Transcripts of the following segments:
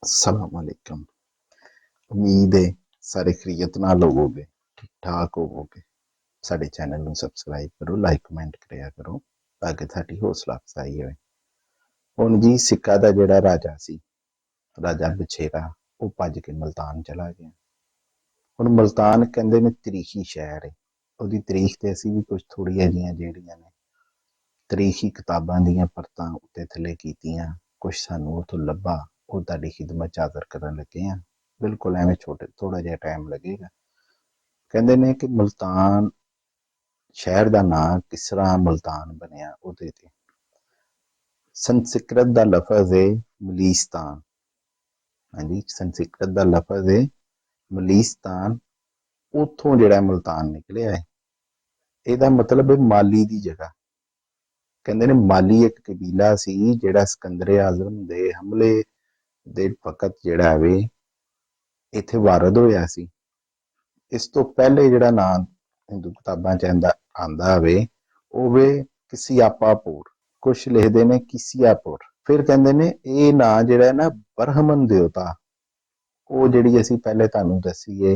अस्सलामुअलैकुम। उम्मीद है सारे खैरियत नाल होवोगे, ठीक ठाक होवोगे। साडे चैनल नूं सबसक्राइब करो, लाइक कमेंट करिया करो ताकि साडी हौसला अफजाई होए। हुण जी सिक्का दा जिहड़ा राजा सी, राजा बछेरा, वो भज के मुल्तान चला गया। हुण मुल्तान कहंदे ने तरीखी शहर है। उहदी तरीख ते असीं भी कुछ थोड़ियां जिहियां जिहड़ियां ने तरीखी किताबां दीयां परतां उत्ते थल्ले कीतियां, कुछ सानूं उत्थों लब्भा, वो तुहाडी खिदमत च हाज़र करन लगे हां। बिल्कुल एवें छोटे थोड़ा जिहा टाइम लगेगा। कहंदे ने कि मुल्तान शहर का नाम किस तरह मुल्तान बनिया उहदे ते संस्कृत का लफज है मलीस्तान। हाँ जी, संस्कृत का लफज है मलीस्तान। उथों जिहड़ा मुल्तान निकलिया है, ਇਹਦਾ मतलब है माली की जगह। कहंदे ने माली एक कबीला सी जिहड़ा सिकंदर आजम दे हमले दे वकत जिहड़ा वे इत्थे वारद होया सी। इस तो पहले जिहड़ा नाम हिंदू किताबां च आंदा वे ਉਹ ਵੇ किसियापापुर, कुछ लिखते ने किसियापुर। फिर कहते ने ये ना जिहड़ा ना बरहमन देवता, वो जिहड़ी असीं पहले तुहानूं दसी है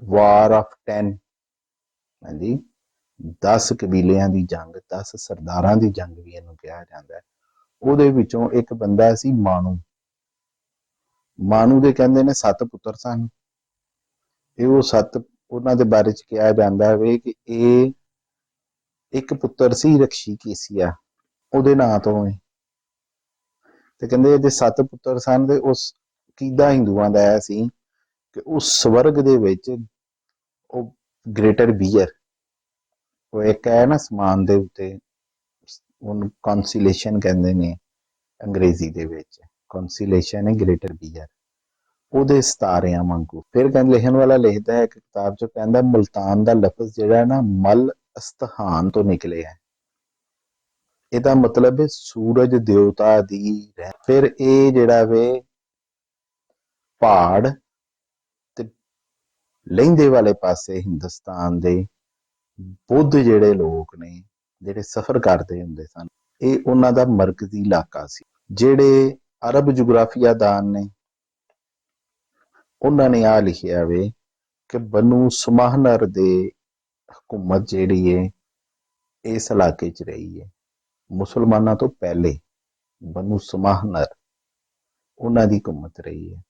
वार ऑफ 10, हाँ जी, 10 कबीलियां दी जंग, 10 सरदारां दी जंग भी इहनूं कहा जांदा है। ਉਹਦੇ ਵਿੱਚੋਂ ਇੱਕ ਬੰਦਾ ਸੀ ਮਾਣੂ। ਮਾਣੂ ਦੇ ਕਹਿੰਦੇ ਨੇ 7 ਪੁੱਤਰ ਸਨ। ਇਹ ਉਹ 7 ਉਹਨਾਂ ਦੇ ਬਾਰੇ ਚ ਕਿਹਾ ਜਾਂਦਾ ਵੇ ਕਿ ਇਹ ਇੱਕ ਪੁੱਤਰ ਸੀ ਰਕਸ਼ੀਕੇਸੀਆ, ਉਹਦੇ ਨਾਂ ਤੋਂ ਹੈ। ਤੇ ਕਹਿੰਦੇ ਇਹਦੇ 7 ਪੁੱਤਰ ਸਨ ਤੇ ਉਸ ਕੀਦਾ ਹਿੰਦੂਆਂ ਦਾ ਇਹ ਸੀ ਕਿ ਉਸ ਸਵਰਗ ਦੇ ਵਿੱਚ ਉਹ ਗ੍ਰੇਟਰ ਬੀਅਰ, ਉਹ ਇੱਕ ਹੈ ਨਾ ਸਮਾਨ ਦੇ ਉੱਤੇ, ਉਹਨੂੰ ਕੌਨਸੀਲੇਸ਼ਨ ਕਹਿੰਦੇ ਨੇ ਅੰਗਰੇਜ਼ੀ ਦੇ ਵਿੱਚ। ਕੌਨਸੀਲੇਸ਼ਨ ਹੈ ਗ੍ਰੇਟਰ ਬੀਅਰ, ਉਹਦੇ ਸਿਤਾਰਿਆਂ ਵਾਂਗੂ। ਫਿਰ ਕਹਿੰਦੇ ਲਿਖਣ ਵਾਲਾ ਲਿਖਦਾ ਹੈ ਇੱਕ ਕਿਤਾਬ ਚ, ਕਹਿੰਦਾ ਮੁਲਤਾਨ ਦਾ ਲਫ਼ਜ਼ ਜਿਹੜਾ ਨਾ ਮਲ ਅਸਤਹਾਨ ਤੋਂ ਨਿਕਲਿਆ ਹੈ। ਇਹਦਾ ਮਤਲਬ ਹੈ ਸੂਰਜ ਦੇਵਤਾ ਦੀ ਰਹਿ। ਫਿਰ ਇਹ ਜਿਹੜਾ ਵੇ ਪਹਾੜ ਤੇ ਲਹਿੰਦੇ ਵਾਲੇ ਪਾਸੇ ਹਿੰਦੁਸਤਾਨ ਦੇ ਬੁੱਧ ਜਿਹੜੇ ਲੋਕ ਨੇ ਜਿਹੜੇ ਸਫ਼ਰ ਕਰਦੇ ਹੁੰਦੇ ਸਨ, ਇਹ ਉਹਨਾਂ ਦਾ ਮਰਕਜ਼ੀ ਇਲਾਕਾ ਸੀ। ਜਿਹੜੇ ਅਰਬ ਜੁਗਰਾਫੀਆਦਾਨ ਨੇ ਉਹਨਾਂ ਨੇ ਆ ਲਿਖਿਆ ਵੇ ਕਿ ਬਨੂ ਸੁਮਾਹਨਰ ਦੇ ਹਕੂਮਤ ਜਿਹੜੀ ਹੈ ਇਸ ਇਲਾਕੇ 'ਚ ਰਹੀ ਹੈ। ਮੁਸਲਮਾਨਾਂ ਤੋਂ ਪਹਿਲੇ ਬਨੂ ਸੁਮਾਹਨਰ ਉਹਨਾਂ ਦੀ ਹਕੂਮਤ ਰਹੀ ਹੈ।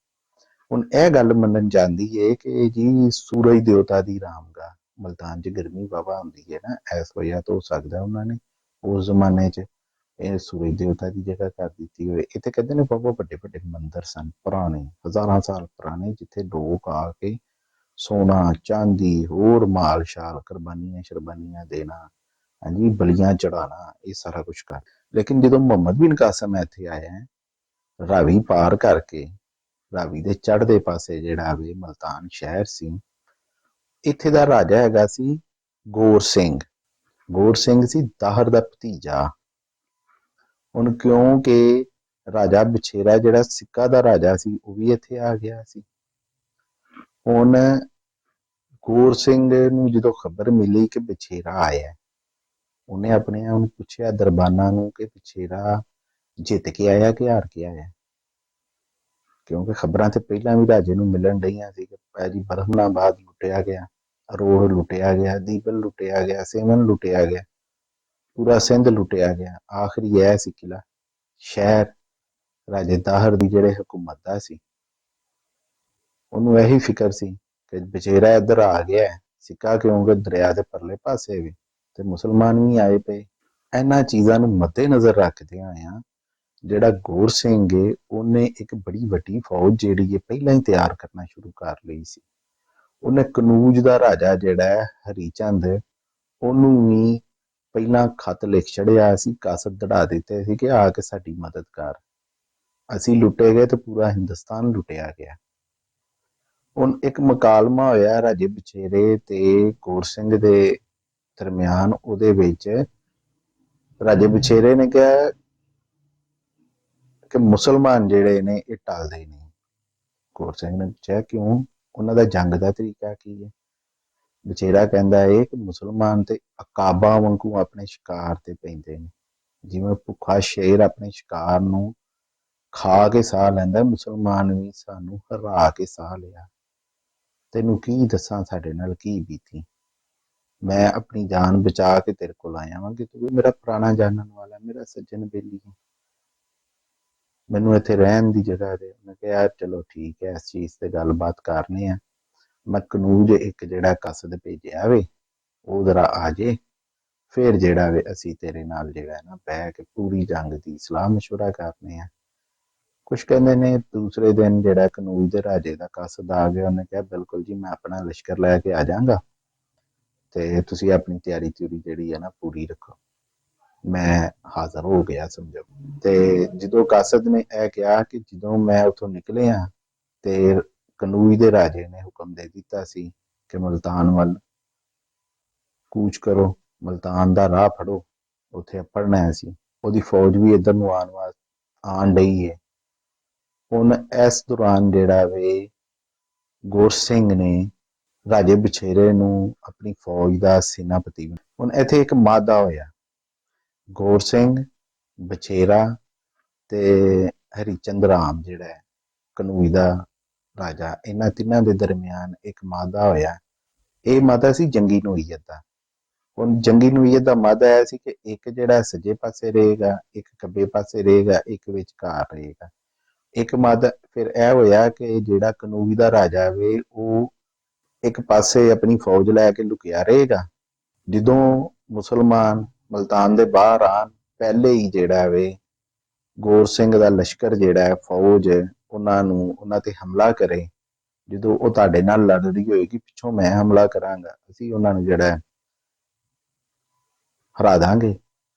ਹੁਣ ਇਹ ਗੱਲ ਮੰਨਣ ਜਾਂਦੀ ਹੈ ਕਿ ਜੀ ਸੂਰਜ ਦੇਵਤਾ ਦੀ ਰਾਮਗਾਹ ਮੁਲਤਾਨ 'ਚ ਗਰਮੀ ਵਾਹਵਾ ਹੁੰਦੀ ਹੈ ਨਾ, ਇਸ ਵਜ੍ਹਾ ਤੋਂ ਹੋ ਸਕਦਾ ਉਹਨਾਂ ਨੇ ਉਸ ਜ਼ਮਾਨੇ 'ਚ ਇਹ ਸੂਰਜ ਦੇਵਤਾ ਦੀ ਜਗ੍ਹਾ ਕਰ ਦਿੱਤੀ ਹੋਏ। ਇੱਥੇ ਕਹਿੰਦੇ ਨੇ ਬਹੁਤ ਵੱਡੇ ਵੱਡੇ ਮੰਦਿਰ ਸਨ ਪੁਰਾਣੇ, ਹਜ਼ਾਰਾਂ ਸਾਲ ਪੁਰਾਣੇ, ਜਿੱਥੇ ਲੋਕ ਆ ਕੇ ਸੋਨਾ ਚਾਂਦੀ ਹੋਰ ਮਾਲ ਸ਼ਾਲ ਕੁਰਬਾਨੀਆਂ ਸ਼ਰਬਾਨੀਆਂ ਦੇਣਾ, ਹਾਂਜੀ, ਬਲੀਆਂ ਚੜਾਉਣਾ, ਇਹ ਸਾਰਾ ਕੁਝ ਕਰ। ਲੇਕਿਨ ਜਦੋਂ ਮੁਹੰਮਦ ਬਿਨ ਕਾਸਮ ਇੱਥੇ ਆਇਆ, ਰਾਵੀ ਪਾਰ ਕਰਕੇ, ਰਾਵੀ ਦੇ ਚੜ੍ਹਦੇ ਪਾਸੇ ਜਿਹੜਾ ਵੇ ਮੁਲਤਾਨ ਸ਼ਹਿਰ ਸੀ, ਇੱਥੇ ਦਾ ਰਾਜਾ ਹੈਗਾ ਸੀ ਗੌਰ ਸਿੰਘ। ਗੌਰ ਸਿੰਘ ਸੀ ਦਾਹਰ ਦਾ ਭਤੀਜਾ। ਹੁਣ ਕਿਉਂਕਿ ਰਾਜਾ ਬਛੇਰਾ ਜਿਹੜਾ ਸਿੱਕਾ ਦਾ ਰਾਜਾ ਸੀ ਉਹ ਵੀ ਇੱਥੇ ਆ ਗਿਆ ਸੀ। ਹੁਣ ਗੌਰ ਸਿੰਘ ਨੂੰ ਜਦੋਂ ਖਬਰ ਮਿਲੀ ਕਿ ਬਛੇਰਾ ਆਇਆ, ਉਹਨੇ ਆਪਣੇ ਆਪ ਨੂੰ ਪੁੱਛਿਆ ਦਰਬਾਨਾਂ ਨੂੰ ਕਿ ਬਛੇਰਾ ਜਿੱਤ ਕੇ ਆਇਆ ਕਿ ਹਾਰ ਕੇ ਆਇਆ। ਕਿਉਂਕਿ ਖਬਰਾਂ ਤੇ ਪਹਿਲਾਂ ਵੀ ਰਾਜੇ ਨੂੰ ਮਿਲਣ ਡਈਆਂ ਸੀ ਕਿ ਭਾਜੀ ਬਰਹਮਨਾਬਾਦ ਲੁੱਟਿਆ ਗਿਆ, ਅਰੋੜ ਲੁੱਟਿਆ ਗਿਆ, ਦੀਬਲ ਲੁੱਟਿਆ ਗਿਆ, ਸੇਵਨ ਲੁੱਟਿਆ ਗਿਆ, ਪੂਰਾ ਸਿੰਧ ਲੁੱਟਿਆ ਗਿਆ। ਆਖਰੀ ਇਹ ਸੀ ਕਿਲਾ ਸ਼ਹਿਰ ਰਾਜੇ ਦਾਹਰ ਦੀ ਜਿਹੜੇ ਹਕੂਮਤ ਦਾ ਸੀ। ਉਹਨੂੰ ਇਹੀ ਫਿਕਰ ਸੀ ਕਿ ਬਛੇਰਾ ਇੱਧਰ ਆ ਗਿਆ, ਸਿੱਕਾ ਕਿਉਂਕਿ ਦਰਿਆ ਦੇ ਪਰਲੇ ਪਾਸੇ ਵੀ ਤੇ ਮੁਸਲਮਾਨ ਵੀ ਆਏ ਪਏ। ਇਹਨਾਂ ਚੀਜ਼ਾਂ ਨੂੰ ਮੱਦੇ ਨਜ਼ਰ ਰੱਖਦਿਆਂ ਹੋਇਆਂ ਜਿਹੜਾ ਗੌਰ ਸਿੰਘ ਹੈ ਉਹਨੇ ਇੱਕ ਬੜੀ ਵੱਡੀ ਫੌਜ ਜਿਹੜੀ ਹੈ ਪਹਿਲਾਂ ਹੀ ਤਿਆਰ ਕਰਨਾ ਸ਼ੁਰੂ ਕਰ ਲਈ ਸੀ। ਉਹਨੇ ਕਨੂਜ ਦਾ ਰਾਜਾ ਜਿਹੜਾ ਹੈ ਹਰੀਚੰਦ, ਉਹਨੂੰ ਵੀ ਪਹਿਲਾਂ ਖਤ ਲਿਖ ਛੜਿਆ ਸੀ, ਕਾਸਤ ਦੜਾ ਦਿੱਤੇ ਸੀ ਕਿ ਆ ਕੇ ਸਾਡੀ ਮਦਦ ਕਰ। ਅਸੀਂ ਲੁੱਟੇ ਗਏ ਤੇ ਪੂਰਾ ਹਿੰਦੁਸਤਾਨ ਲੁੱਟਿਆ ਗਿਆ। ਹੁਣ ਇੱਕ ਮੁਕਾਲਮਾ ਹੋਇਆ ਰਾਜੇ ਬਛੇਰੇ ਤੇ ਗੌਰ ਸਿੰਘ ਦੇ ਦਰਮਿਆਨ। ਉਹਦੇ ਵਿੱਚ ਰਾਜੇ ਬਛੇਰੇ ਨੇ ਕਿਹਾ ਕਿ ਮੁਸਲਮਾਨ ਜਿਹੜੇ ਨੇ ਇਹ ਟਲਦੇ ਨਹੀਂ। ਗੌਰ ਸਿੰਘ ਨੇ ਪੁੱਛਿਆ ਕਿਉਂ, ਉਹਨਾਂ ਦਾ ਜੰਗ ਦਾ ਤਰੀਕਾ ਕੀ ਹੈ। ਬਛੇਰਾ ਕਹਿੰਦਾ ਹੈ ਕਿ ਮੁਸਲਮਾਨ ਤੇ ਅਕਾਬਾਂ ਵਾਂਗੂ ਆਪਣੇ ਸ਼ਿਕਾਰ ਤੇ ਪੈਂਦੇ ਨੇ, ਜਿਵੇਂ ਭੁੱਖਾ ਸ਼ੇਰ ਆਪਣੇ ਸ਼ਿਕਾਰ ਨੂੰ ਖਾ ਕੇ ਸਾਹ ਲੈਂਦਾ, ਮੁਸਲਮਾਨ ਵੀ ਸਾਨੂੰ ਹਰਾ ਕੇ ਸਾਹ ਲਿਆ। ਤੈਨੂੰ ਕੀ ਦੱਸਾਂ ਸਾਡੇ ਨਾਲ ਕੀ ਬੀਤੀ। ਮੈਂ ਆਪਣੀ ਜਾਨ ਬਚਾ ਕੇ ਤੇਰੇ ਕੋਲ ਆਇਆ ਵਾਂ ਕਿ ਤੂੰ ਵੀ ਮੇਰਾ ਪੁਰਾਣਾ ਜਾਣਨ ਵਾਲਾ, ਮੇਰਾ ਸੱਜਣ ਬੇਲੀ ਹੈ, ਮੈਨੂੰ ਇੱਥੇ ਰਹਿਣ ਦੀ ਜਗ੍ਹਾ ਦੇ। ਮੈਂ ਕਿਹਾ ਚਲੋ ਠੀਕ ਹੈ, ਇਸ ਚੀਜ਼ ਤੇ ਗੱਲਬਾਤ ਕਰਨੇ ਆ। ਮੈਂ ਕਨੂਜ ਇੱਕ ਜਿਹੜਾ ਕਸਦ ਭੇਜਿਆ ਵੇ, ਉਹ ਜ਼ਰਾ ਆ ਜੇ, ਫਿਰ ਜਿਹੜਾ ਵੇ ਅਸੀਂ ਤੇਰੇ ਨਾਲ ਜਿਹੜਾ ਨਾ ਬਹਿ ਕੇ ਪੂਰੀ ਜੰਗ ਦੀ ਸਲਾਹ ਮਸ਼ਵਰਾ ਕਰਨੇ ਆ। ਕੁਛ ਕਹਿੰਦੇ ਨੇ ਦੂਸਰੇ ਦਿਨ ਜਿਹੜਾ ਕਨੂਜ ਦੇ ਰਾਜੇ ਦਾ ਕਸਦ ਆ ਗਿਆ। ਉਹਨੇ ਕਿਹਾ ਬਿਲਕੁਲ ਜੀ, ਮੈਂ ਆਪਣਾ ਲਸ਼ਕਰ ਲੈ ਕੇ ਆ ਜਾਵਾਂਗਾ ਤੇ ਤੁਸੀਂ ਆਪਣੀ ਤਿਆਰੀ ਤਿਉਰੀ ਜਿਹੜੀ ਹੈ ਨਾ ਪੂਰੀ ਰੱਖੋ। ਮੈਂ ਹਾਜ਼ਰ ਹੋ ਗਿਆ ਸਮਝੋ। ਤੇ ਜਦੋਂ ਕਾਸਦ ਨੇ ਇਹ ਕਿਹਾ ਕਿ ਜਦੋਂ ਮੈਂ ਉੱਥੋਂ ਨਿਕਲਿਆ ਤੇ ਕਨੂਜ ਦੇ ਰਾਜੇ ਨੇ ਹੁਕਮ ਦੇ ਦਿੱਤਾ ਸੀ ਕਿ ਮੁਲਤਾਨ ਵੱਲ ਕੂਚ ਕਰੋ, ਮੁਲਤਾਨ ਦਾ ਰਾਹ ਫੜੋ, ਉੱਥੇ ਪੜਨਾ ਸੀ। ਉਹਦੀ ਫੌਜ ਵੀ ਇੱਧਰ ਨੂੰ ਆਣ ਡਈ ਹੈ। ਹੁਣ ਇਸ ਦੌਰਾਨ ਜਿਹੜਾ ਵੇ ਗੌਰ ਸਿੰਘ ਨੇ ਰਾਜੇ ਬਛੇਰੇ ਨੂੰ ਆਪਣੀ ਫੌਜ ਦਾ ਸੈਨਾਪਤੀ। ਹੁਣ ਇੱਥੇ ਇੱਕ ਮਾਦਾ ਹੋਇਆ, ਗੌਰ ਸਿੰਘ, ਬਛੇਰਾ ਤੇ ਹਰੀਚੰਦ ਰਾਮ ਜਿਹੜਾ ਹੈ ਕਨੂਜ ਦਾ ਰਾਜਾ, ਇਹਨਾਂ ਤਿੰਨਾਂ ਦੇ ਦਰਮਿਆਨ ਇੱਕ ਮਾਦਾ ਹੋਇਆ। ਇਹ ਮਾਦਾ ਸੀ ਜੰਗੀ ਨੋਈਅਤ ਦਾ। ਹੁਣ ਜੰਗੀ ਨੋਈਅਤ ਦਾ ਮਾਦਾ ਇਹ ਸੀ ਕਿ ਇੱਕ ਜਿਹੜਾ ਸੱਜੇ ਪਾਸੇ ਰਹੇਗਾ, ਇੱਕ ਖੱਬੇ ਪਾਸੇ ਰਹੇਗਾ, ਇੱਕ ਵਿਚਕਾਰ ਰਹੇਗਾ। ਇੱਕ ਮਾਦਾ ਫਿਰ ਇਹ ਹੋਇਆ ਕਿ ਜਿਹੜਾ ਕਨੂਜ ਦਾ ਰਾਜਾ ਵੇ ਉਹ ਇੱਕ ਪਾਸੇ ਆਪਣੀ ਫੌਜ ਲੈ ਕੇ ਲੁਕਿਆ ਰਹੇਗਾ। ਜਦੋਂ ਮੁਸਲਮਾਨ ਮੁਲਤਾਨ ਦੇ ਬਾਹਰ ਆਣ, ਪਹਿਲੇ ਹੀ ਜਿਹੜਾ ਵੇ ਗੌਰ ਸਿੰਘ ਦਾ ਲਸ਼ਕਰ ਜਿਹੜਾ ਹੈ ਫੌਜ ਉਹਨਾਂ ਤੇ ਹਮਲਾ ਕਰੇ। ਜਦੋਂ ਉਹ ਤੁਹਾਡੇ ਨਾਲ ਲੜ ਰਹੀ ਹੋਏਗੀ, ਪਿੱਛੋਂ ਮੈਂ ਹਮਲਾ ਕਰਾਂਗਾ, ਅਸੀਂ ਉਹਨਾਂ ਨੂੰ ਜਿਹੜਾ ਹਰਾ ਦਾਂਗੇ।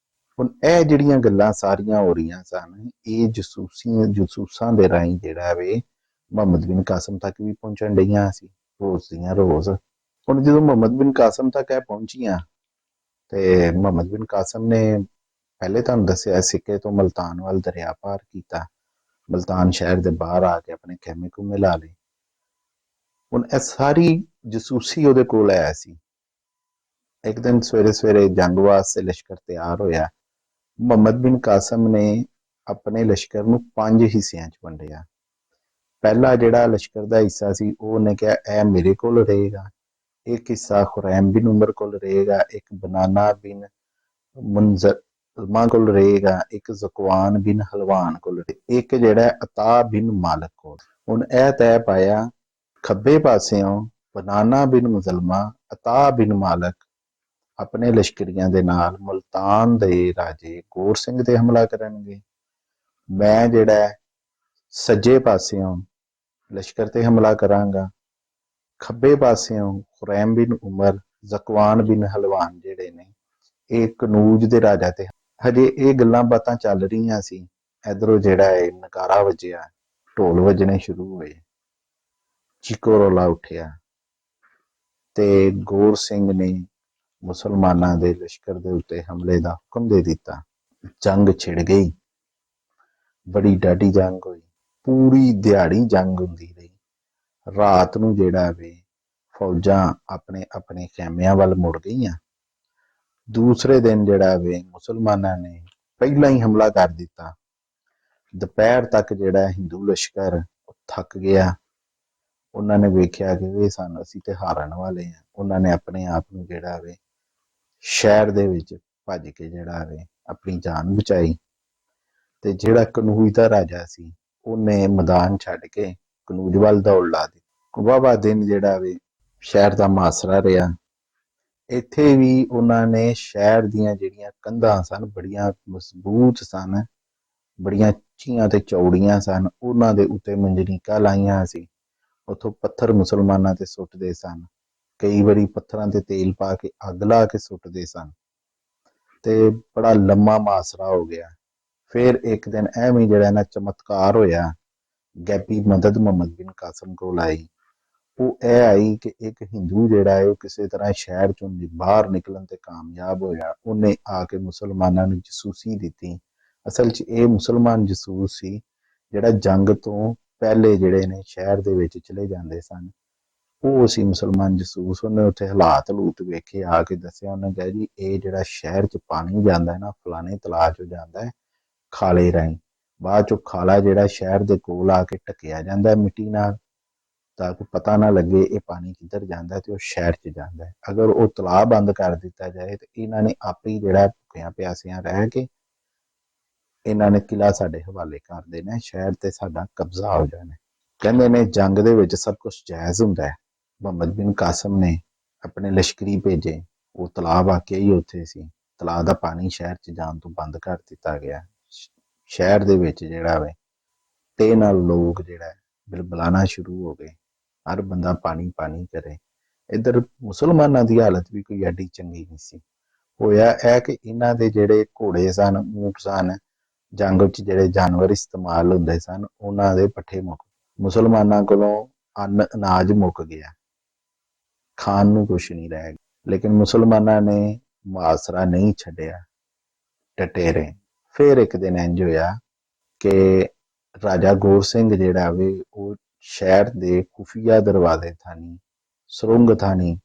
ਹੁਣ ਇਹ ਜਿਹੜੀਆਂ ਗੱਲਾਂ ਸਾਰੀਆਂ ਹੋ ਰਹੀਆਂ ਸਨ, ਇਹ ਜਸੂਸਾਂ ਦੇ ਰਾਹੀਂ ਜਿਹੜਾ ਵੇ ਮੁਹੰਮਦ ਬਿਨ ਕਾਸਮ ਤੱਕ ਵੀ ਪਹੁੰਚਣ ਡਈਆਂ ਸੀ, ਰੋਜ਼ ਦੀਆਂ ਰੋਜ਼। ਹੁਣ ਜਦੋਂ ਮੁਹੰਮਦ ਬਿਨ ਕਾਸਮ ਤੱਕ ਇਹ ਪਹੁੰਚੀਆਂ ਤੇ ਮੁਹੰਮਦ ਬਿਨ ਕਾਸਮ ਨੇ ਪਹਿਲੇ ਤੁਹਾਨੂੰ ਦੱਸਿਆ ਸਿੱਕੇ ਤੋਂ ਮੁਲਤਾਨ ਵੱਲ ਦਰਿਆ ਪਾਰ ਕੀਤਾ, ਮੁਲਤਾਨ ਸ਼ਹਿਰ ਦੇ ਬਾਹਰ ਆ ਕੇ ਆਪਣੇ ਖੈਮੇ ਖੂਮੇ ਲਾ ਲਏ। ਹੁਣ ਇਹ ਸਾਰੀ ਜਸੂਸੀ ਉਹਦੇ ਕੋਲ ਆਇਆ ਸੀ। ਇੱਕ ਦਿਨ ਸਵੇਰੇ ਸਵੇਰੇ ਜੰਗ ਵਾਸਤੇ ਲਸ਼ਕਰ ਤਿਆਰ ਹੋਇਆ। ਮੁਹੰਮਦ ਬਿਨ ਕਾਸਮ ਨੇ ਆਪਣੇ ਲਸ਼ਕਰ ਨੂੰ 5 ਹਿੱਸਿਆਂ 'ਚ ਵੰਡਿਆ। ਪਹਿਲਾ ਜਿਹੜਾ ਲਸ਼ਕਰ ਦਾ ਹਿੱਸਾ ਸੀ ਉਹਨੇ ਕਿਹਾ ਇਹ ਮੇਰੇ ਕੋਲ ਰਹੇਗਾ, ਇੱਕ ਹਿੱਸਾ ਖੁਰੈਮ ਬਿਨ ਉਮਰ ਕੋਲ ਰਹੇਗਾ, ਇੱਕ ਬਨਾਨਾ ਬਿਨ ਮੁਨਜ਼ਲਮਾ ਕੋਲ ਰਹੇਗਾ, ਇੱਕ ਜ਼ਕਵਾਨ ਬਿਨ ਹਲਵਾਨ ਕੋਲ, ਇੱਕ ਜਿਹੜਾ ਅਤਾ ਬਿਨ ਮਾਲਕ ਕੋਲ। ਹੁਣ ਇਹ ਤੈਅ ਪਾਇਆ ਖੱਬੇ ਪਾਸਿਓਂ ਬਨਾਨਾ ਬਿਨ ਮੁਜ਼ਲਮਾ, ਅਤਾ ਬਿਨ ਮਾਲਕ ਆਪਣੇ ਲਸ਼ਕਰੀਆਂ ਦੇ ਨਾਲ ਮੁਲਤਾਨ ਦੇ ਰਾਜੇ ਗੌਰ ਸਿੰਘ ਤੇ ਹਮਲਾ ਕਰਨਗੇ। ਮੈਂ ਜਿਹੜਾ ਸੱਜੇ ਪਾਸਿਓਂ ਲਸ਼ਕਰ ਤੇ ਹਮਲਾ ਕਰਾਂਗਾ। ਖੱਬੇ ਪਾਸਿਓਂ ਖੁਰੈਮ ਬਿਨ ਉਮਰ, ਜ਼ਕਵਾਨ ਬਿਨ ਹਲਵਾਨ ਜਿਹੜੇ ਨੇ ਇਹ ਕਨੂਜ ਦੇ ਰਾਜਾ ਤੇ। ਹਜੇ ਇਹ ਗੱਲਾਂ ਬਾਤਾਂ ਚੱਲ ਰਹੀਆਂ ਸੀ, ਇਧਰੋਂ ਜਿਹੜਾ ਹੈ ਨਕਾਰਾ ਵੱਜਿਆ, ਢੋਲ ਵੱਜਣੇ ਸ਼ੁਰੂ ਹੋਏ, ਚੀਕੋ ਰੌਲਾ ਉੱਠਿਆ ਤੇ ਗੌਰ ਸਿੰਘ ਨੇ ਮੁਸਲਮਾਨਾਂ ਦੇ ਲਸ਼ਕਰ ਦੇ ਉੱਤੇ ਹਮਲੇ ਦਾ ਹੁਕਮ ਦੇ ਦਿੱਤਾ। ਜੰਗ ਛਿੜ ਗਈ, ਬੜੀ ਡਾਢੀ ਜੰਗ ਹੋਈ, ਪੂਰੀ ਦਿਹਾੜੀ ਜੰਗ ਹੁੰਦੀ ਰਹੀ। ਰਾਤ ਨੂੰ ਜਿਹੜਾ ਵੇ ਫੌਜਾਂ ਆਪਣੇ ਆਪਣੇ ਖੈਮਿਆਂ ਵੱਲ ਮੁੜ ਗਈਆਂ। ਦੂਸਰੇ ਦਿਨ ਜਿਹੜਾ ਵੇ ਮੁਸਲਮਾਨਾਂ ਨੇ ਪਹਿਲਾਂ ਹੀ ਹਮਲਾ ਕਰ ਦਿੱਤਾ। ਦੁਪਹਿਰ ਤੱਕ ਜਿਹੜਾ ਹਿੰਦੂ ਲਸ਼ਕਰ ਥੱਕ ਗਿਆ। ਉਹਨਾਂ ਨੇ ਵੇਖਿਆ ਕਿ ਅਸੀਂ ਤੇ ਹਾਰਨ ਵਾਲੇ ਆ। ਉਹਨਾਂ ਨੇ ਆਪਣੇ ਆਪ ਨੂੰ ਜਿਹੜਾ ਵੇ ਸ਼ਹਿਰ ਦੇ ਵਿੱਚ ਭੱਜ ਕੇ ਜਿਹੜਾ ਵੇ ਆਪਣੀ ਜਾਨ ਬਚਾਈ। ਤੇ ਜਿਹੜਾ ਕਨੂਜ ਦਾ ਰਾਜਾ ਸੀ ਉਹਨੇ ਮੈਦਾਨ ਛੱਡ ਕੇ ਕਨੂਜ ਵੱਲ ਦੌੜ ਲਾ ਦਿੱਤੀ। ਵਾਹਵਾ ਦਿਨ ਜਿਹੜਾ ਵੇ ਸ਼ਹਿਰ ਦਾ ਮੁਹਾਸਰਾ ਰਿਹਾ। ਇੱਥੇ ਵੀ ਉਹਨਾਂ ਨੇ ਸ਼ਹਿਰ ਦੀਆਂ ਜਿਹੜੀਆਂ ਕੰਧਾਂ ਸਨ ਬੜੀਆਂ ਮਜ਼ਬੂਤ ਸਨ, ਬੜੀਆਂ ਉੱਚੀਆਂ ਤੇ ਚੌੜੀਆਂ ਸਨ, ਉਹਨਾਂ ਦੇ ਉੱਤੇ ਮੰਜਨੀਕਾਂ ਲਾਈਆਂ ਸੀ। ਉੱਥੋਂ ਪੱਥਰ ਮੁਸਲਮਾਨਾਂ ਤੇ ਸੁੱਟਦੇ ਸਨ, ਕਈ ਵਾਰੀ ਪੱਥਰਾਂ ਤੇ ਤੇਲ ਪਾ ਕੇ ਅੱਗ ਲਾ ਕੇ ਸੁੱਟਦੇ ਸਨ ਤੇ ਬੜਾ ਲੰਮਾ ਮੁਹਾਸਰਾ ਹੋ ਗਿਆ। ਫਿਰ ਇੱਕ ਦਿਨ ਐਵੇਂ ਜਿਹੜਾ ਨਾ ਚਮਤਕਾਰ ਹੋਇਆ, ਗੈਬੀ ਮਦਦ ਮੁਹੰਮਦ ਬਿਨ ਕਾਸਮ ਕੋਲ ਆਈ। ਉਹ ਇਹ ਆਈ ਕਿ ਇੱਕ ਹਿੰਦੂ ਜਿਹੜਾ ਹੈ ਉਹ ਕਿਸੇ ਤਰ੍ਹਾਂ ਸ਼ਹਿਰ ਚੋਂ ਬਾਹਰ ਨਿਕਲਣ ਤੇ ਕਾਮਯਾਬ ਹੋਇਆ। ਉਹਨੇ ਆ ਕੇ ਮੁਸਲਮਾਨਾਂ ਨੂੰ ਜਸੂਸੀ ਦਿੱਤੀ। ਅਸਲ 'ਚ ਇਹ ਮੁਸਲਮਾਨ ਜਸੂਸ ਸੀ ਜਿਹੜਾ ਜੰਗ ਤੋਂ ਪਹਿਲੇ ਜਿਹੜੇ ਨੇ ਸ਼ਹਿਰ ਦੇ ਵਿੱਚ ਚਲੇ ਜਾਂਦੇ ਸਨ। ਉਹ ਸੀ ਮੁਸਲਮਾਨ ਜਸੂਸ। ਉਹਨੇ ਉੱਥੇ ਹਾਲਾਤ ਹਲੂਤ ਵੇਖੇ, ਆ ਕੇ ਦੱਸਿਆ। ਉਹਨੇ ਕਿਹਾ ਜੀ ਇਹ ਜਿਹੜਾ ਸ਼ਹਿਰ 'ਚ ਪਾਣੀ ਜਾਂਦਾ ਹੈ ਨਾ ਫਲਾਣੇ ਤਲਾਅ 'ਚੋਂ ਜਾਂਦਾ ਹੈ, ਖਾਲੇ ਰਾਹੀਂ। ਬਾਅਦ ਚੋਂ ਖਾਲਾ ਜਿਹੜਾ ਸ਼ਹਿਰ ਦੇ ਕੋਲ ਆ ਕੇ ਢੱਕਿਆ ਜਾਂਦਾ ਮਿੱਟੀ ਨਾਲ, ਤਾਂ ਕਿ ਪਤਾ ਨਾ ਲੱਗੇ ਇਹ ਪਾਣੀ ਕਿੱਧਰ ਜਾਂਦਾ ਤੇ ਉਹ ਸ਼ਹਿਰ 'ਚ ਜਾਂਦਾ ਹੈ। ਅਗਰ ਉਹ ਤਲਾਅ ਬੰਦ ਕਰ ਦਿੱਤਾ ਜਾਏ ਤੇ ਇਹਨਾਂ ਨੇ ਆਪੇ ਹੀ ਜਿਹੜਾ ਭੁੱਖਿਆਂ ਪਿਆਸਿਆਂ ਰਹਿ ਕੇ ਇਹਨਾਂ ਨੇ ਕਿਲ੍ਹਾ ਸਾਡੇ ਹਵਾਲੇ ਕਰ ਦੇਣਾ, ਸ਼ਹਿਰ ਤੇ ਸਾਡਾ ਕਬਜ਼ਾ ਹੋ ਜਾਣਾ। ਕਹਿੰਦੇ ਨੇ ਜੰਗ ਦੇ ਵਿੱਚ ਸਭ ਕੁਝ ਜਾਇਜ਼ ਹੁੰਦਾ ਹੈ। ਮੁਹੰਮਦ ਬਿਨ ਕਾਸਮ ਨੇ ਆਪਣੇ ਲਸ਼ਕਰੀ ਭੇਜੇ, ਉਹ ਤਲਾਅ ਵਾਕਿਆ ਹੀ ਉੱਥੇ ਸੀ। ਤਲਾਅ ਦਾ ਪਾਣੀ ਸ਼ਹਿਰ 'ਚ ਜਾਣ ਤੋਂ ਬੰਦ ਕਰ ਦਿੱਤਾ ਗਿਆ। ਸ਼ਹਿਰ ਦੇ ਵਿੱਚ ਜਿਹੜਾ ਵੇ ਤੇ ਨਾਲ ਲੋਕ ਜਿਹੜਾ ਬਿਲਬਲਾਣਾ ਸ਼ੁਰੂ ਹੋ ਗਏ, ਹਰ ਬੰਦਾ ਪਾਣੀ ਪਾਣੀ ਕਰੇ। ਇੱਧਰ ਮੁਸਲਮਾਨਾਂ ਦੀ ਹਾਲਤ ਵੀ ਕੋਈ ਐਡੀ ਚੰਗੀ ਨਹੀਂ ਸੀ। ਹੋਇਆ ਇਹ ਕਿ ਇਹਨਾਂ ਦੇ ਜਿਹੜੇ ਘੋੜੇ ਸਨ, ਊਂਟ ਸਨ, ਜੰਗ ਵਿੱਚ ਜਿਹੜੇ ਜਾਨਵਰ ਇਸਤੇਮਾਲ ਹੁੰਦੇ ਸਨ, ਉਹਨਾਂ ਦੇ ਪੱਠੇ ਮੁੱਕ, ਮੁਸਲਮਾਨਾਂ ਕੋਲੋਂ ਅੰਨ ਅਨਾਜ ਮੁੱਕ ਗਿਆ, ਖਾਣ ਨੂੰ ਕੁਛ ਨਹੀਂ ਰਹਿ ਗਿਆ। ਲੇਕਿਨ ਮੁਸਲਮਾਨਾਂ ਨੇ ਮੁਆਸਰਾ ਨਹੀਂ ਛੱਡਿਆ, ਡਟੇ ਰਹੇ। ਫਿਰ ਇੱਕ ਦਿਨ ਇੰਜ ਹੋਇਆ ਕਿ ਰਾਜਾ ਗੌਰ ਸਿੰਘ ਜਿਹੜਾ ਵੇ ਉਹ ਸ਼ਹਿਰ ਦੇ ਖੁਫੀਆ ਦਰਵਾਜ਼ੇ ਥਾਣੀ, ਸੁਰੰਗ ਥਾਣੀ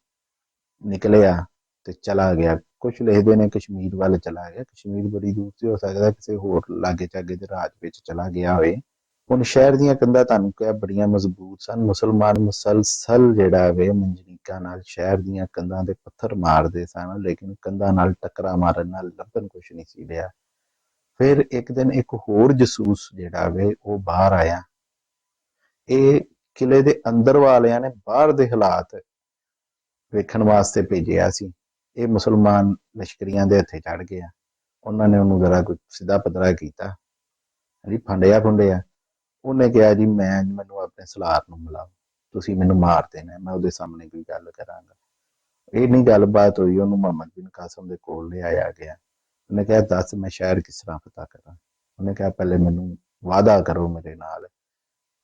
ਨਿਕਲਿਆ ਤੇ ਚਲਾ ਗਿਆ। ਕੁਛ ਲਿਖਦੇ ਨੇ ਕਸ਼ਮੀਰ ਵੱਲ ਚਲਾ ਗਿਆ, ਕਸ਼ਮੀਰ ਬੜੀ ਦੂਰ ਤੇ ਹੋ ਸਕਦਾ ਕਿਸੇ ਹੋਰ ਲਾਗੇ ਚਾਗੇ ਦੇ ਰਾਜ ਵਿੱਚ ਚਲਾ ਗਿਆ ਹੋਵੇ। ਹੁਣ ਸ਼ਹਿਰ ਦੀਆਂ ਕੰਧਾਂ ਤੁਹਾਨੂੰ ਕਿਹਾ ਬੜੀਆਂ ਮਜ਼ਬੂਤ ਸਨ। ਮੁਸਲਮਾਨ ਮੁਸਲਸਲ ਜਿਹੜਾ ਵੇ ਮੰਜਨੀਕਾਂ ਨਾਲ ਸ਼ਹਿਰ ਦੀਆਂ ਕੰਧਾਂ ਦੇ ਪੱਥਰ ਮਾਰਦੇ ਸਨ, ਲੇਕਿਨ ਕੰਧਾਂ ਨਾਲ ਟੱਕਰਾਂ ਮਾਰਨ ਨਾਲ ਲੱਭਣ ਕੁਛ ਨਹੀਂ ਸੀ ਰਿਹਾ। ਫਿਰ ਇੱਕ ਦਿਨ ਇੱਕ ਹੋਰ ਜਸੂਸ ਜਿਹੜਾ ਵੇ ਉਹ ਬਾਹਰ ਆਇਆ। ਇਹ ਕਿਲੇ ਦੇ ਅੰਦਰ ਵਾਲਿਆਂ ਨੇ ਬਾਹਰ ਦੇ ਹਾਲਾਤ ਵੇਖਣ ਵਾਸਤੇ ਭੇਜਿਆ ਸੀ। ਇਹ ਮੁਸਲਮਾਨ ਲਸ਼ਕਰੀਆਂ ਦੇ ਹੱਥੇ ਚੜ ਗਿਆ। ਉਹਨਾਂ ਨੇ ਉਹਨੂੰ ਜ਼ਰਾ ਕੁਝ ਸਿੱਧਾ ਪੱਧਰਾ ਕੀਤਾ, ਜੀ ਫੰਡਿਆ ਫੁੰਡਿਆ। ਉਹਨੇ ਕਿਹਾ ਜੀ ਮੈਨੂੰ ਆਪਣੇ ਸਲਾਰ ਨੂੰ ਮਿਲਾਓ, ਤੁਸੀਂ ਮੈਨੂੰ ਮਾਰ ਦੇਣਾ, ਮੈਂ ਉਹਦੇ ਸਾਹਮਣੇ ਕੋਈ ਗੱਲ ਕਰਾਂਗਾ। ਇਹ ਨਹੀਂ ਗੱਲਬਾਤ ਹੋਈ। ਉਹਨੂੰ ਮੁਹੰਮਦ ਬਿਨ ਕਾਸਮ ਦੇ ਕੋਲ ਲਿਆਇਆ ਗਿਆ। ਉਹਨੇ ਕਿਹਾ ਦੱਸ ਮੈਂ ਸ਼ਹਿਰ ਕਿਸ ਤਰ੍ਹਾਂ ਪਤਾ ਕਰਾਂ। ਉਹਨੇ ਕਿਹਾ ਪਹਿਲੇ ਮੈਨੂੰ ਵਾਅਦਾ ਕਰੋ ਮੇਰੇ ਨਾਲ,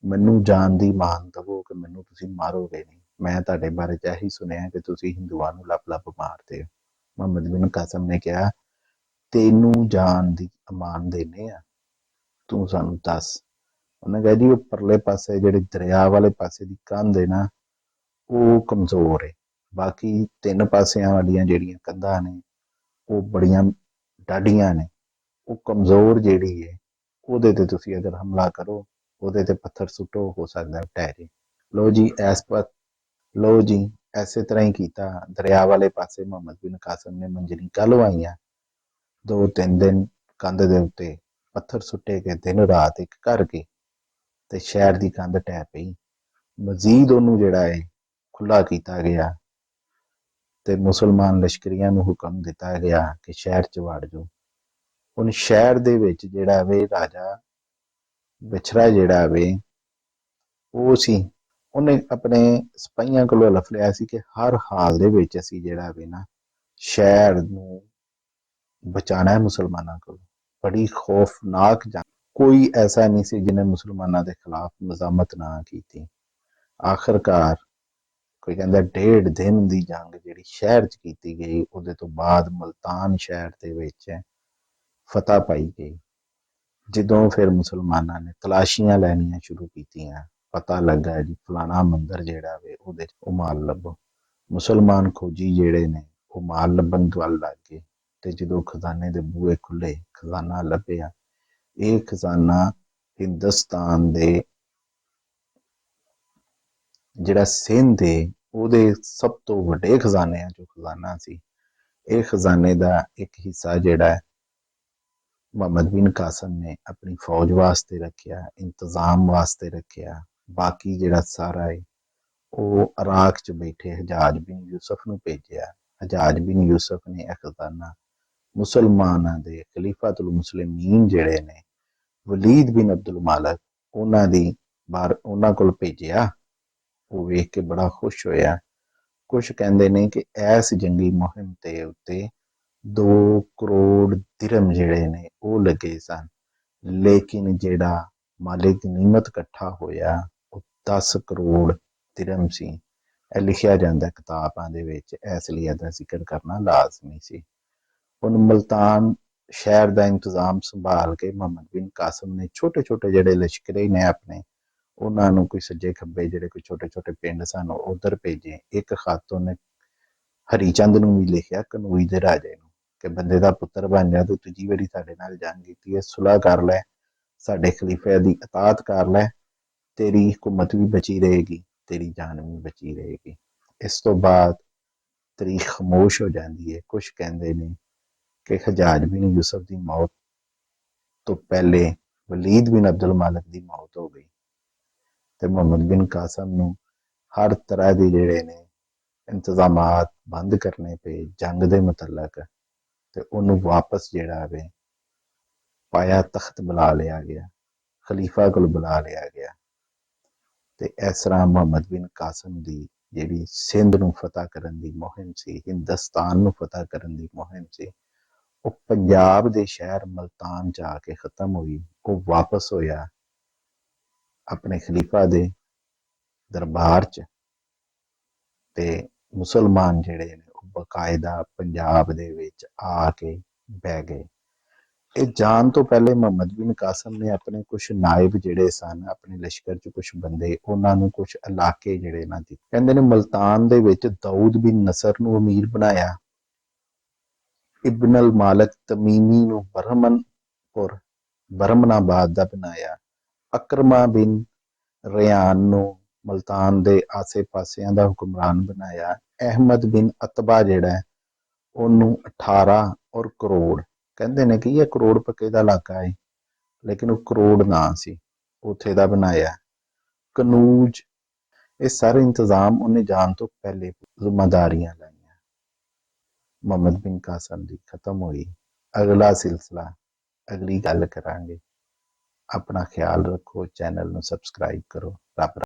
ਮੈਨੂੰ ਜਾਣ ਦੀ ਮਾਨ ਦਵੋ ਕਿ ਮੈਨੂੰ ਤੁਸੀਂ ਮਾਰੋਗੇ ਨਹੀਂ। ਮੈਂ ਤੁਹਾਡੇ ਬਾਰੇ ਚ ਇਹੀ ਸੁਣਿਆ ਕਿ ਤੁਸੀਂ ਹਿੰਦੂਆਂ ਨੂੰ ਲੱਭ ਲੱਭ ਮਾਰਦੇ ਹੋ। ਮੁਹੰਮਦ ਬਿਨ ਕਾਸਮ ਨੇ ਕਿਹਾ ਤੈਨੂੰ ਜਾਣ ਦੀ ਅਮਾਨ ਦੇਨੇ ਆ, ਤੂੰ ਸਾਨੂੰ ਦੱਸ। ਉਹਨੇ ਕਿਹਾ ਜੀ ਉਹ ਪਰਲੇ ਪਾਸੇ ਜਿਹੜੀ ਦਰਿਆ ਵਾਲੇ ਪਾਸੇ ਦੀ ਕੰਧ ਹੈ ਨਾ, ਉਹ ਕਮਜ਼ੋਰ ਹੈ। ਬਾਕੀ ਤਿੰਨ ਪਾਸਿਆਂ ਵਾਲੀਆਂ ਜਿਹੜੀਆਂ ਕੰਧਾਂ ਨੇ ਉਹ ਬੜੀਆਂ ਡਾਢੀਆਂ ਨੇ। ਉਹ ਕਮਜ਼ੋਰ ਜਿਹੜੀ ਹੈ ਉਹਦੇ ਤੇ ਤੁਸੀਂ ਅਗਰ ਹਮਲਾ ਕਰੋ, ਉਹਦੇ ਤੇ ਪੱਥਰ ਸੁੱਟੋ, ਹੋ ਸਕਦਾ ਢਹਿ ਜੇ। ਲੋ ਜੀ ਲੋ ਜੀ ਐਸੇ ਤਰ੍ਹਾਂ ਹੀ ਕੀਤਾ। ਦਰਿਆ ਵਾਲੇ ਪਾਸੇ ਮੁਹੰਮਦ ਬਿਨ ਕਾਸਮ ਨੇ ਮੰਜਨੀਕਾਂ ਲਵਾਈਆਂ। 2-3 ਦਿਨ ਕੰਧ ਦੇ ਉੱਤੇ ਪੱਥਰ ਸੁੱਟੇ ਗਏ, ਦਿਨ ਰਾਤ ਇੱਕ ਕਰਕੇ, ਤੇ ਸ਼ਹਿਰ ਦੀ ਕੰਧ ਢਹਿ ਪਈ। ਮਜ਼ੀਦ ਉਹਨੂੰ ਜਿਹੜਾ ਹੈ ਖੁੱਲਾ ਕੀਤਾ ਗਿਆ ਤੇ ਮੁਸਲਮਾਨ ਲਸ਼ਕਰੀਆਂ ਨੂੰ ਹੁਕਮ ਦਿੱਤਾ ਗਿਆ ਕਿ ਸ਼ਹਿਰ ਚ ਵੜ ਜਾਓ। ਹੁਣ ਸ਼ਹਿਰ ਦੇ ਵਿੱਚ ਜਿਹੜਾ ਵੇ ਰਾਜਾ ਵਿਛੜਾ ਜਿਹੜਾ ਵੇ ਉਹ ਸੀ, ਉਹਨੇ ਆਪਣੇ ਸਿਪਾਹੀਆਂ ਕੋਲੋਂ ਹਲਫ ਲਿਆ ਸੀ ਕਿ ਹਰ ਹਾਲ ਦੇ ਵਿੱਚ ਅਸੀਂ ਜਿਹੜਾ ਵੇ ਨਾ ਸ਼ਹਿਰ ਨੂੰ ਬਚਾਣਾ ਹੈ ਮੁਸਲਮਾਨਾਂ ਕੋਲੋਂ। ਬੜੀ ਖੌਫਨਾਕ ਜੰਗ, ਕੋਈ ਐਸਾ ਨਹੀਂ ਸੀ ਜਿਹਨੇ ਮੁਸਲਮਾਨਾਂ ਦੇ ਖਿਲਾਫ ਮਜ਼ਾਮਤ ਨਾ ਕੀਤੀ। ਆਖਰਕਾਰ ਕੋਈ ਕਹਿੰਦਾ 1.5 ਦਿਨ ਦੀ ਜੰਗ ਜਿਹੜੀ ਸ਼ਹਿਰ 'ਚ ਕੀਤੀ ਗਈ, ਉਹਦੇ ਤੋਂ ਬਾਅਦ ਮੁਲਤਾਨ ਸ਼ਹਿਰ ਦੇ ਵਿੱਚ ਫਤਹ ਪਾਈ ਗਈ। ਜਦੋਂ ਫਿਰ ਮੁਸਲਮਾਨਾਂ ਨੇ ਤਲਾਸ਼ੀਆਂ ਲੈਣੀਆਂ ਸ਼ੁਰੂ ਕੀਤੀਆਂ, ਪਤਾ ਲੱਗਾ ਜੀ ਫਲਾਣਾ ਮੰਦਰ ਜਿਹੜਾ ਵੇ ਉਹਦੇ 'ਚ ਉਹ ਮਾਲ ਲੱਭੋ। ਮੁਸਲਮਾਨ ਖੋਜੀ ਜਿਹੜੇ ਨੇ ਉਹ ਮਾਲ ਲੱਭਣ ਵੱਲ ਲੱਗ ਗਏ ਤੇ ਜਦੋਂ ਖਜ਼ਾਨੇ ਦੇ ਬੂਹੇ ਖੁੱਲੇ, ਖਜ਼ਾਨਾ ਲੱਭਿਆ। ਇਹ ਖਜ਼ਾਨਾ ਹਿੰਦੁਸਤਾਨ ਦੇ ਜਿਹੜਾ ਸਿੰਧ ਹੈ ਉਹਦੇ ਸਭ ਤੋਂ ਵੱਡੇ ਖਜ਼ਾਨਿਆਂ ਚੋਂ ਖਜ਼ਾਨਾ ਸੀ। ਇਹ ਖਜ਼ਾਨੇ ਦਾ ਇੱਕ ਹਿੱਸਾ ਜਿਹੜਾ ਹੈ ਮੁਹੰਮਦ ਬਿਨ ਕਾਸਮ ਨੇ ਆਪਣੀ ਫੌਜ ਵਾਸਤੇ ਰੱਖਿਆ, ਇੰਤਜ਼ਾਮ ਵਾਸਤੇ ਰੱਖਿਆ। ਬਾਕੀ ਜਿਹੜਾ ਸਾਰਾ ਹੈ ਉਹ ਇਰਾਕ 'ਚ ਬੈਠੇ ਹਜਾਜ ਬਿਨ ਯੂਸਫ ਨੂੰ ਭੇਜਿਆ। ਹਜਾਜ ਬਿਨ ਯੂਸਫ ਨੇ ਇਹ ਖਜ਼ਾਨਾ ਮੁਸਲਮਾਨਾਂ ਦੇ ਖਲੀਫਾਤੁਲ ਮੁਸਲਿਮੀਨ ਜਿਹੜੇ ਨੇ ਵਲੀਦ ਬਿਨ ਅਬਦੁਲ ਮਾਲਕ ਉਹਨਾਂ ਕੋਲ ਭੇਜਿਆ। ਉਹ ਵੇਖ ਕੇ ਬੜਾ ਖੁਸ਼ ਹੋਇਆ। ਕੁਛ ਕਹਿੰਦੇ ਨੇ ਕਿ ਇਸ ਜੰਗੀ ਮੁਹਿੰਮ ਦੇ ਉੱਤੇ 2 ਕਰੋੜ ਦਿਰਹਮ ਜਿਹੜੇ ਨੇ ਉਹ ਲੱਗੇ ਸਨ, ਲੇਕਿਨ ਜਿਹੜਾ ਮਾਲੇ ਗਨੀਮਤ ਇਕੱਠਾ ਹੋਇਆ ਉਹ 10 ਕਰੋੜ ਦਿਰਹਮ ਸੀ। ਇਹ ਲਿਖਿਆ ਜਾਂਦਾ ਕਿਤਾਬਾਂ ਦੇ ਵਿੱਚ, ਇਸ ਲਈ ਇਹਦਾ ਜ਼ਿਕਰ ਕਰਨਾ ਲਾਜ਼ਮੀ ਸੀ। ਹੁਣ ਮੁਲਤਾਨ ਸ਼ਹਿਰ ਦਾ ਇੰਤਜ਼ਾਮ ਸੰਭਾਲ ਕੇ ਮੁਹੰਮਦ ਬਿਨ ਕਾਸਮ ਨੇ ਛੋਟੇ ਛੋਟੇ ਜਿਹੜੇ ਲਸ਼ਕਰੇ ਨੇ ਆਪਣੇ, ਉਹਨਾਂ ਨੂੰ ਕੋਈ ਸੱਜੇ ਖੱਬੇ ਜਿਹੜੇ ਕੋਈ ਛੋਟੇ ਛੋਟੇ ਪਿੰਡ ਸਨ ਉਧਰ ਭੇਜੇ। ਇੱਕ ਖਤ ਉਹਨੇ ਹਰੀ ਚੰਦ ਨੂੰ ਵੀ ਲਿਖਿਆ, ਕਨੂਈ ਦੇ ਰਾਜੇ ਨੂੰ, ਕਿ ਬੰਦੇ ਦਾ ਪੁੱਤਰ ਬਣ ਜਾ, ਤੂੰ ਤੀਜੀ ਵਾਰੀ ਸਾਡੇ ਨਾਲ ਜੰਗ ਕੀਤੀ ਹੈ, ਸੁਲ੍ਹਾ ਕਰ ਲੈ, ਸਾਡੇ ਖਲੀਫੇ ਦੀ ਇਤਾਅਤ ਕਰ ਲੈ, ਤੇਰੀ ਹਕੂਮਤ ਵੀ ਬਚੀ ਰਹੇਗੀ, ਤੇਰੀ ਜਾਨ ਵੀ ਬਚੀ ਰਹੇਗੀ। ਇਸ ਤੋਂ ਬਾਅਦ ਤਰੀਖ ਖਾਮੋਸ਼ ਹੋ ਜਾਂਦੀ ਹੈ। ਕੁਝ ਕਹਿੰਦੇ ਨੇ ਕਿ ਹਜਾਜ ਬਿਨ ਯੂਸਫ ਦੀ ਮੌਤ ਤੋਂ ਪਹਿਲੇ ਵਲੀਦ ਬਿਨ ਅਬਦੁਲ ਮਾਲਿਕ ਦੀ ਮੌਤ ਹੋ ਗਈ ਤੇ ਮੁਹੰਮਦ ਬਿਨ ਕਾਸਮ ਨੂੰ ਹਰ ਤਰ੍ਹਾਂ ਦੇ ਜਿਹੜੇ ਨੇ ਇੰਤਜ਼ਾਮਾਤ ਬੰਦ ਕਰਨੇ ਪਏ ਜੰਗ ਦੇ ਮੁਤਲਕ, ਤੇ ਉਹਨੂੰ ਵਾਪਸ ਜਿਹੜਾ ਵੇ ਪਾਇਆ ਤਖਤ ਬੁਲਾ ਲਿਆ ਗਿਆ, ਖਲੀਫਾ ਕੋਲ ਬੁਲਾ ਲਿਆ ਗਿਆ। ਤੇ ਇਸ ਤਰ੍ਹਾਂ ਮੁਹੰਮਦ ਬਿਨ ਕਾਸਮ ਦੀ ਜਿਹੜੀ ਸਿੰਧ ਨੂੰ ਫਤਿਹ ਕਰਨ ਦੀ ਮੁਹਿੰਮ ਸੀ, ਹਿੰਦੁਸਤਾਨ ਨੂੰ ਫਤਿਹ ਕਰਨ ਦੀ ਮੁਹਿੰਮ ਸੀ, ਉਹ ਪੰਜਾਬ ਦੇ ਸ਼ਹਿਰ ਮਲਤਾਨ ਚ ਆ ਕੇ ਖਤਮ ਹੋਈ। ਉਹ ਵਾਪਸ ਹੋਇਆ ਆਪਣੇ ਖਲੀਫਾ ਦੇ ਦਰਬਾਰ ਚ, ਤੇ ਮੁਸਲਮਾਨ ਜਿਹੜੇ ਨੇ ਉਹ ਬਕਾਇਦਾ ਪੰਜਾਬ ਦੇ ਵਿੱਚ ਆ ਕੇ ਬਹਿ ਗਏ। ਇਹ ਜਾਣ ਤੋਂ ਪਹਿਲੇ ਮੁਹੰਮਦ ਬਿਨ ਕਾਸਮ ਨੇ ਆਪਣੇ ਕੁਝ ਨਾਇਬ ਜਿਹੜੇ ਸਨ, ਆਪਣੇ ਲਸ਼ਕਰ ਚ ਕੁਝ ਬੰਦੇ, ਉਹਨਾਂ ਨੂੰ ਕੁਝ ਇਲਾਕੇ ਜਿਹੜੇ ਨਾ ਦਿੱਤੇ। ਕਹਿੰਦੇ ਨੇ ਮਲਤਾਨ ਦੇ ਵਿੱਚ ਦਾਊਦ ਬਿਨ ਨਸਰ ਨੂੰ ਅਮੀਰ ਬਣਾਇਆ, ਇਬਨ ਅਲ ਮਾਲਕ ਤਮੀਮੀ ਨੂੰ ਬਰਹਮਨਾਬਾਦ ਦਾ ਬਣਾਇਆ, ਅਕਰਮਾ ਬਿਨ ਰਿਆਨ ਨੂੰ ਮਲਤਾਨ ਦੇ ਆਸੇ ਪਾਸਿਆਂ ਦਾ ਹੁਕਮਰਾਨ ਬਣਾਇਆ, ਅਹਿਮਦ ਬਿਨ ਅਤਬਾ ਜਿਹੜਾ ਉਹਨੂੰ 18 ਔਰ ਕਰੋੜ, ਕਹਿੰਦੇ ਨੇ ਕਿ ਇਹ ਕਰੋੜ ਪੱਕੇ ਦਾ ਇਲਾਕਾ ਹੈ ਲੇਕਿਨ ਉਹ ਕਰੋੜ ਨਾ ਸੀ, ਉੱਥੇ ਦਾ ਬਣਾਇਆ, ਕਨੂਜ। ਇਹ ਸਾਰੇ ਇੰਤਜ਼ਾਮ ਉਹਨੇ ਜਾਣ ਤੋਂ ਪਹਿਲੇ ਜ਼ਿੰਮੇਦਾਰੀਆਂ ਲਾਈਆਂ। ਮੁਹੰਮਦ ਬਿਨ ਕਾਸਮ ਦੀ ਖਤਮ ਹੋਈ। ਅਗਲਾ ਸਿਲਸਿਲਾ ਅਗਲੀ ਗੱਲ ਕਰਾਂਗੇ। ਆਪਣਾ ਖਿਆਲ ਰੱਖੋ, ਚੈਨਲ ਨੂੰ ਸਬਸਕ੍ਰਾਈਬ ਕਰੋ। ਰੱਬ